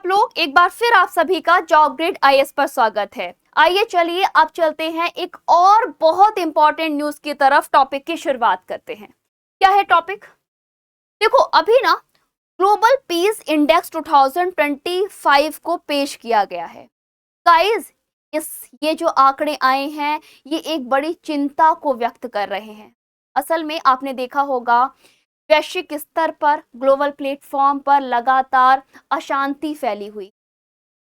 आप लोग? एक बार फिर आप सभी का जॉब ग्रेड आईएएस पर स्वागत है। आइए चलिए अब चलते हैं एक और बहुत इंपॉर्टेंट न्यूज की तरफ। टॉपिक की शुरुआत करते हैं। क्या है टॉपिक? देखो, अभी ना ग्लोबल पीस इंडेक्स 2025 को पेश किया गया है। गाइस, ये जो आंकड़े आए हैं ये एक बड़ी चिंता को व्यक्त कर रहे हैं। असल में आपने देखा होगा, वैश्विक स्तर पर ग्लोबल प्लेटफॉर्म पर लगातार अशांति फैली हुई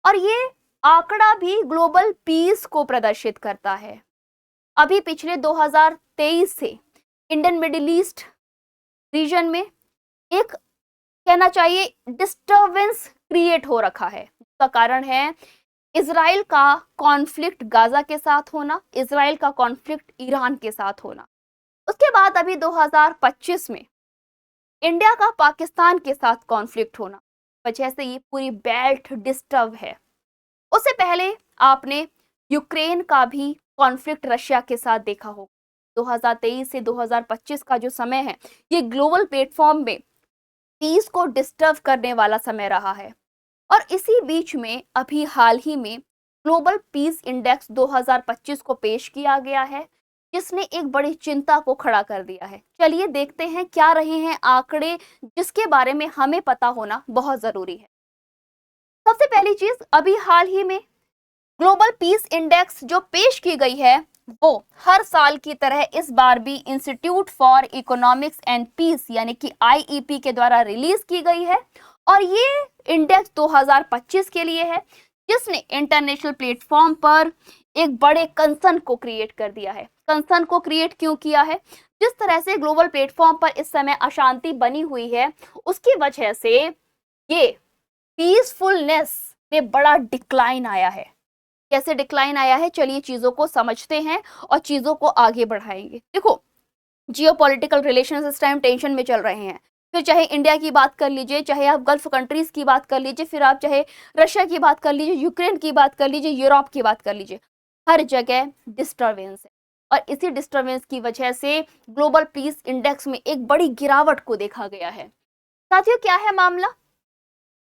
और ये आंकड़ा भी ग्लोबल पीस को प्रदर्शित करता है। अभी पिछले 2023 से इंडियन मिडिल ईस्ट रीजन में एक, कहना चाहिए, डिस्टरबेंस क्रिएट हो रखा है। इसका कारण है इजराइल का कॉन्फ्लिक्ट गाजा के साथ होना, इजराइल का कॉन्फ्लिक्ट ईरान के साथ होना। उसके बाद अभी 2025 में इंडिया का पाकिस्तान के साथ कॉन्फ्लिक्ट होना, वजह से ये पूरी बेल्ट डिस्टर्ब है। उससे पहले आपने यूक्रेन का भी कॉन्फ्लिक्ट रशिया के साथ देखा होगा। 2023 से 2025 का जो समय है ये ग्लोबल प्लेटफॉर्म में पीस को डिस्टर्ब करने वाला समय रहा है। और इसी बीच में अभी हाल ही में ग्लोबल पीस इंडेक्स 2025 को पेश किया गया है, जिसने एक बड़ी चिंता को खड़ा कर दिया है। चलिए देखते हैं क्या रहे हैं आंकड़े, जिसके बारे में हमें पता होना बहुत जरूरी है। सबसे पहली चीज, अभी हाल ही में ग्लोबल पीस इंडेक्स जो पेश की गई है वो हर साल की तरह इस बार भी institute for economics and peace यानी कि आईईपी के द्वारा रिलीज की गई है। और ये इंडेक्स 2025 के लिए है, जिसने इंटरनेशनल प्लेटफॉर्म पर एक बड़े कंसर्न को क्रिएट कर दिया है। कंसर्न को क्रिएट क्यों किया है? जिस तरह से ग्लोबल प्लेटफॉर्म पर इस समय अशांति बनी हुई है, उसकी वजह से ये पीसफुलनेस में बड़ा डिक्लाइन आया है। कैसे डिक्लाइन आया है, चलिए चीजों को समझते हैं और चीजों को आगे बढ़ाएंगे। देखो, जियोपॉलिटिकल रिलेशंस इस टाइम टेंशन में चल रहे हैं। फिर चाहे इंडिया की बात कर लीजिए, चाहे आप गल्फ कंट्रीज की बात कर लीजिए, फिर आप चाहे रशिया की बात कर लीजिए, यूक्रेन की बात कर लीजिए, यूरोप की बात कर लीजिए, हर जगह डिस्टर्बेंस है। और इसी डिस्टर्बेंस की वजह से ग्लोबल पीस इंडेक्स में एक बड़ी गिरावट को देखा गया है। साथियों, क्या है मामला?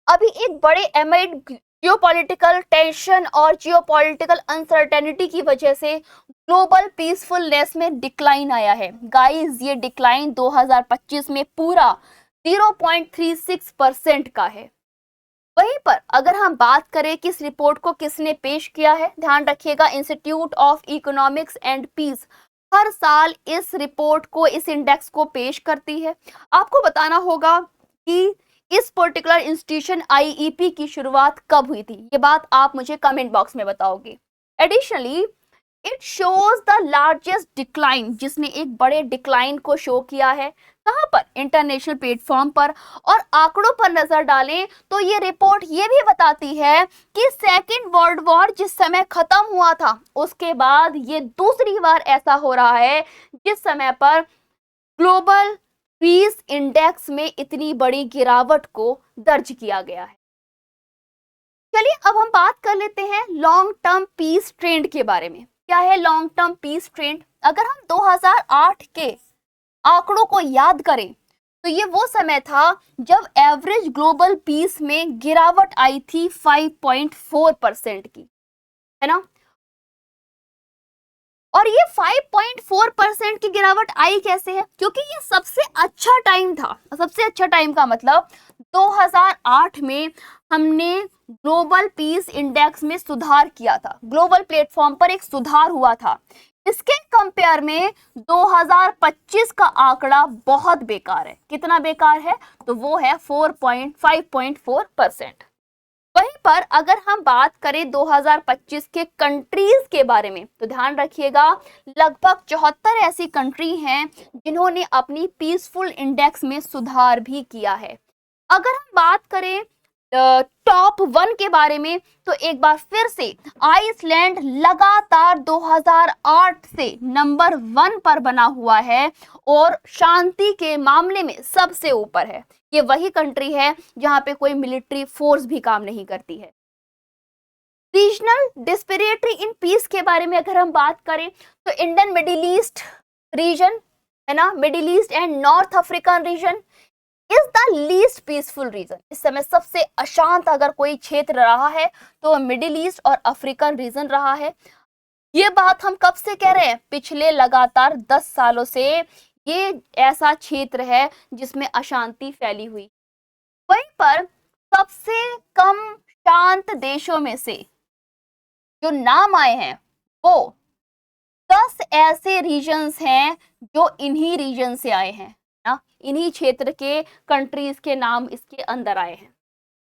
अभी एक बड़े एमिड जियोपॉलिटिकल टेंशन और जियोपॉलिटिकल अनसर्टेनिटी की वजह से ग्लोबल पीसफुलनेस में डिक्लाइन आया है। गाइस, ये डिक्लाइन 2025 में पूरा 0.36% का है। वहीं पर अगर हम बात करें किस रिपोर्ट को किसने पेश किया है, ध्यान रखिएगा, institute of economics and peace हर साल इस रिपोर्ट को, इस इंडेक्स को पेश करती है। आपको बताना होगा कि इस पर्टिकुलर इंस्टीट्यूशन आईईपी की शुरुआत कब हुई थी, ये बात आप मुझे कमेंट बॉक्स में बताओगे। Additionally it shows the largest decline, जिसने एक बड़े डिक्लाइन को शो किया है। कहां पर? इंटरनेशनल प्लेटफॉर्म पर। और आंकड़ों पर नजर डालें तो ये रिपोर्ट ये भी बताती है कि सेकेंड वर्ल्ड वॉर जिस समय खत्म हुआ था, उसके बाद ये दूसरी बार ऐसा हो रहा है जिस समय पर ग्लोबल पीस इंडेक्स में इतनी बड़ी गिरावट को दर्ज किया गया है। चलिए अब हम बात कर लेते हैं लॉन्ग टर्म पीस ट्रेंड के बारे में। क्या है लॉन्ग टर्म पीस ट्रेंड? अगर हम 2008 के आंकड़ों को याद करें तो ये वो समय था जब एवरेज ग्लोबल पीस में गिरावट आई थी 5.4% की, है ना। और ये 5.4% की गिरावट आई कैसे है? क्योंकि ये सबसे अच्छा टाइम था। सबसे अच्छा टाइम का मतलब 2008 में हमने ग्लोबल पीस इंडेक्स में सुधार किया था, ग्लोबल प्लेटफॉर्म पर एक सुधार हुआ था। इसके कंपेयर में 2025 का आंकड़ा बहुत बेकार है। कितना बेकार है? तो वो है 5.4%। वहीं पर अगर हम बात करें 2025 के कंट्रीज के बारे में तो ध्यान रखिएगा, लगभग 74 ऐसी कंट्री हैं जिन्होंने अपनी पीसफुल इंडेक्स में सुधार भी किया है। अगर हम बात करें टॉप 1 के बारे में तो एक बार फिर से आइसलैंड लगातार 2008 से नंबर 1 पर बना हुआ है और शांति के मामले में सबसे ऊपर है। ये वही कंट्री है जहां पे कोई मिलिट्री फोर्स भी काम नहीं करती है। रीजनल डिस्पेरिटी इन पीस के बारे में अगर हम बात करें तो इंडियन मिडिल ईस्ट रीजन, है ना, middle east and north African region, is the least peaceful region. इस समय सबसे अशांत अगर कोई क्षेत्र रहा है तो मिडिल ईस्ट और अफ्रीकन रीजन रहा है। ये बात हम कब से कह रहे हैं? पिछले लगातार 10 सालों से ये ऐसा क्षेत्र है जिसमें अशांति फैली हुई। वहीं पर सबसे कम शांत देशों में से जो नाम आए हैं वो 10 ऐसे रीजन्स हैं जो इन्हीं रीजन से आए हैं ना, इन्हीं क्षेत्र के कंट्रीज के नाम इसके अंदर आए हैं।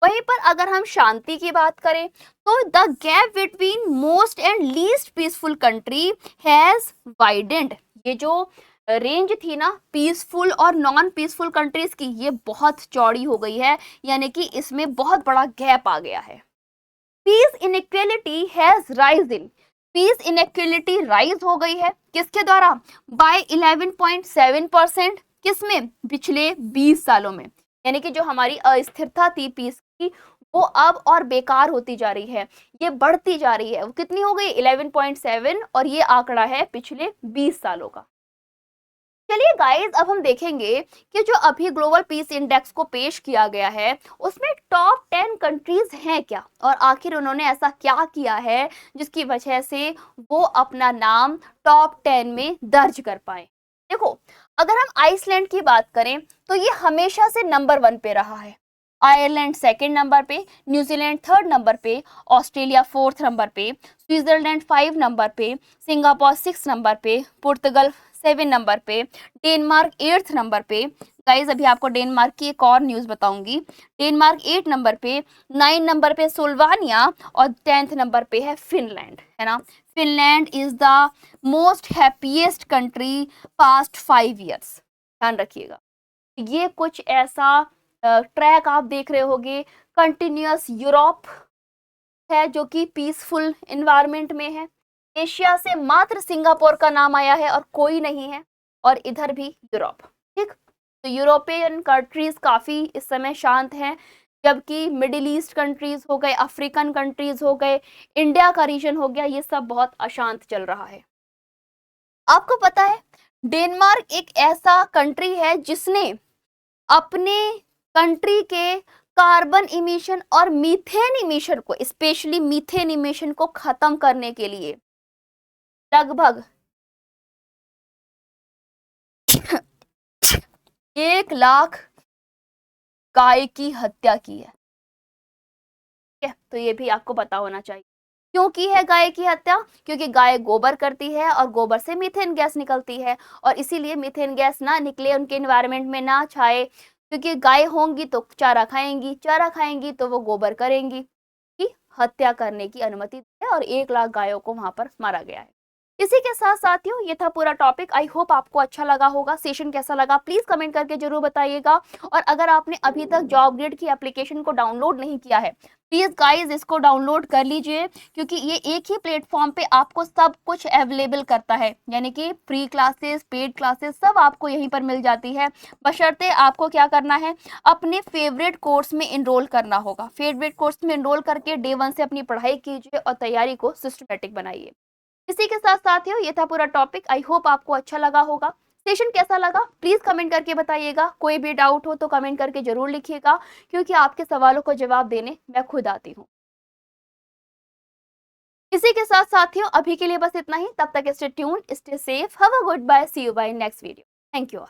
वहीं पर अगर हम शांति की बात करें तो the gap between most and least peaceful country has widened. ये जो रेंज थी ना पीसफुल और नॉन पीसफुल कंट्रीज की, ये बहुत चौड़ी हो गई है, यानी कि इसमें बहुत बड़ा गैप आ गया है। Peace inequality has rise in. Peace inequality rise हो गई है किसके द्वारा? बाय 11.7%। किसमें? पिछले 20 सालों में। यानी कि जो हमारी अस्थिरता थी पीस की, वो अब और बेकार होती जा रही है, ये बढ़ती जा रही है। वो कितनी हो गई? 11.7, और ये आंकड़ा है पिछले 20 सालों का। चलिए गाइस, अब हम देखेंगे कि जो अभी ग्लोबल पीस इंडेक्स को पेश किया गया है उसमें टॉप 10 कंट्रीज हैं क्या, और आखिर उन्होंने ऐसा क्या किया है जिसकी वजह से वो अपना नाम टॉप 10 में दर्ज कर पाए। देखो, अगर हम आइसलैंड की बात करें तो ये हमेशा से नंबर 1 पे रहा है, आयरलैंड सेकंड नंबर पे, न्यूजीलैंड थर्ड नंबर पे, ऑस्ट्रेलिया फोर्थ नंबर पे, स्विट्जरलैंड 5 नंबर पे, सिंगापुर 6 नंबर पे, पुर्तगाल 7 नंबर पे, डेनमार्क 8th नंबर पे। गाइस, अभी आपको डेनमार्क की एक और न्यूज बताऊंगी। डेनमार्क 8 नंबर पे, 9 नंबर पे स्लोवानिया, और 10th नंबर पे है फिनलैंड, है ना। Finland is the most happiest country past 5 years. ध्यान रखिएगा, ये कुछ ऐसा ट्रैक आप देख रहे होगे। कंटिन्यूअस यूरोप है जो कि पीसफुल एनवायरनमेंट में है। एशिया से मात्र सिंगापुर का नाम आया है और कोई नहीं है, और इधर भी यूरोप। ठीक, तो यूरोपियन कंट्रीज काफी इस समय शांत हैं, जबकि मिडिल ईस्ट कंट्रीज हो गए, अफ्रीकन कंट्रीज हो गए, इंडिया का रीजन हो गया, ये सब बहुत अशांत चल रहा है। आपको पता है डेनमार्क एक ऐसा कंट्री है जिसने अपने कंट्री के कार्बन इमिशन और मीथेन इमिशन को, स्पेशली मीथेन इमिशन को खत्म करने के लिए लगभग 1 लाख गाय की हत्या की है। ठीक है, तो ये भी आपको पता होना चाहिए। क्यों की है गाय की हत्या? क्योंकि गाय गोबर करती है और गोबर से मीथेन गैस निकलती है, और इसीलिए मीथेन गैस ना निकले, उनके एनवायरनमेंट में ना छाए, क्योंकि गाय होंगी तो चारा खाएंगी, चारा खाएंगी तो वो गोबर करेंगी। की हत्या करने की अनुमति दी है और 1 लाख गायों को वहां पर मारा गया है। इसी के साथ साथियों, ये था पूरा टॉपिक। आई होप आपको अच्छा लगा होगा। सेशन कैसा लगा प्लीज कमेंट करके जरूर बताइएगा। और अगर आपने अभी तक जॉब ग्रिड की एप्लीकेशन को डाउनलोड नहीं किया है, प्लीज गाइज इसको डाउनलोड कर लीजिए, क्योंकि ये एक ही प्लेटफॉर्म पे आपको सब कुछ अवेलेबल करता है, यानी कि फ्री क्लासेस, पेड क्लासेस सब आपको यहीं पर मिल जाती है। बशर्ते आपको क्या करना है, अपने फेवरेट कोर्स में इनरोल करना होगा। फेवरेट कोर्स में इनरोल करके डे 1 से अपनी पढ़ाई कीजिए और तैयारी को सिस्टमेटिक बनाइए। इसी के साथ साथियों, ये था पूरा टॉपिक। आई होप आपको अच्छा लगा होगा। सेशन कैसा लगा प्लीज कमेंट करके बताइएगा। कोई भी डाउट हो तो कमेंट करके जरूर लिखिएगा, क्योंकि आपके सवालों को जवाब देने मैं खुद आती हूँ। इसी के साथ साथियों, अभी के लिए बस इतना ही। तब तक stay tuned, stay safe, have a good bye, see you by next video. Thank you all.